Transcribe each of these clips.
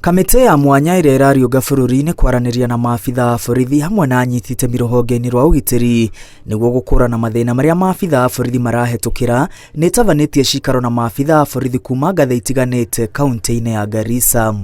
Kamĩtĩ ya mwanya ĩrĩa ĩrariũnga bũrũri-inĩ kwaranĩria na maabitha a borithi hamwe na anyiti itemi rũhonge-inĩ rwa ũgitĩri nĩguo gũkũrana mathĩna marĩa maabitha a borithi marahetũkĩra nĩ ĩtabanĩtie cikaro na maabitha a borithi kuma ngathĩ itiganĩte kaunti-inĩ ya Garissa.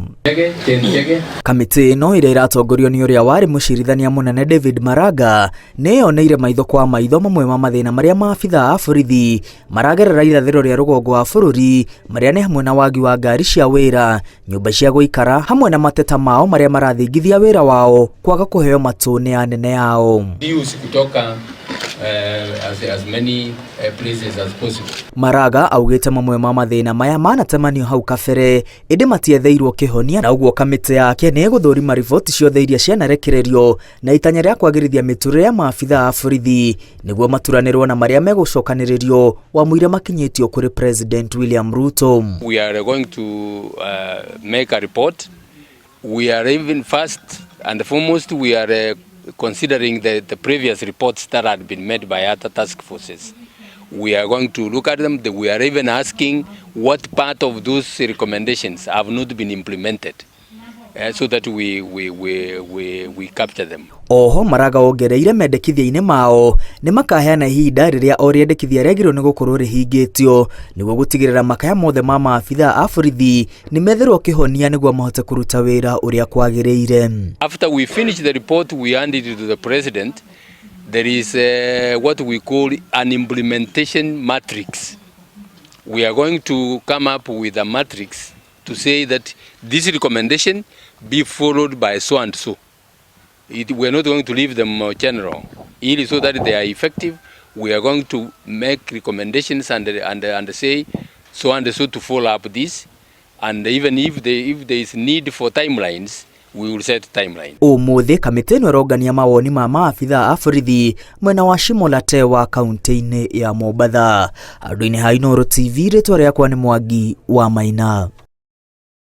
Kamĩtĩ ĩno ĩrĩa ĩratongorio nĩ ũrĩa warĩ mũcirithania mũnene David Maraga nĩ yoneire maitho kwa maitho mamwe ma mathĩna marĩa maabitha a borithi maragerera irathĩro rĩa rũgongo wa bũrũri, marĩa nĩ hamwe na wagi wa ngari cia wĩra, nyũmba cia gũikara hamwe na mateta mao marĩa marathingithia wĩra wao kwaga kũheo matũ nĩ anene yao. Kutoka as many places as possible. Maraga augĩte mamwe ma mathĩna maya manatemanio hau kabere ĩndĩ matietheirwo kĩhonia, na ũguo kamĩtĩ yake nĩ ĩgũthũrima riboti ciothe iria cianarekererio na itanya rĩa kwagĩrithia mĩtũrĩre ya maabitha a borithi nĩguo maturanĩrwo na marĩa megũcokanĩrĩrio wamũira makinyĩtio kũrĩ President William Ruto. We are going to make a report. We are even first and foremost we are considering the previous reports that had been made by other task forces. We are going to look at them. We are even asking what part of those recommendations have not been implemented so that we capture them. Oho Maraga ongereire mendekithia-inĩ mao nĩ makaheana ihinda rĩrĩa o rĩendekithia rĩagĩrĩirwo nĩ gũkorwo rĩhingĩtio nĩguo gũtigĩrĩra makaya mothe ma maabitha a borithi nĩ metherwo kĩhonia nĩguo mahote kũruta wĩra ũrĩa kwagĩrĩire. After we finish the report, we hand it to the president. There is what we call an implementation matrix. We are going to come up with a matrix to say that this recommendation be followed by so and so. We are not going to leave them general. So that they are effective, we are going to make recommendations and say so and so to follow up this. And even if there is need for timelines, we will set timeline. Ũmũthĩ kamĩtĩ ĩno ĩrongania mawoni ma maabitha a borithi mwena wa Shimolate wa kaunti-inĩ ya Maabitha. Andũ-inĩ ha Inooro TV, rĩtwa rĩakwa nĩ Mwangi wa Maina.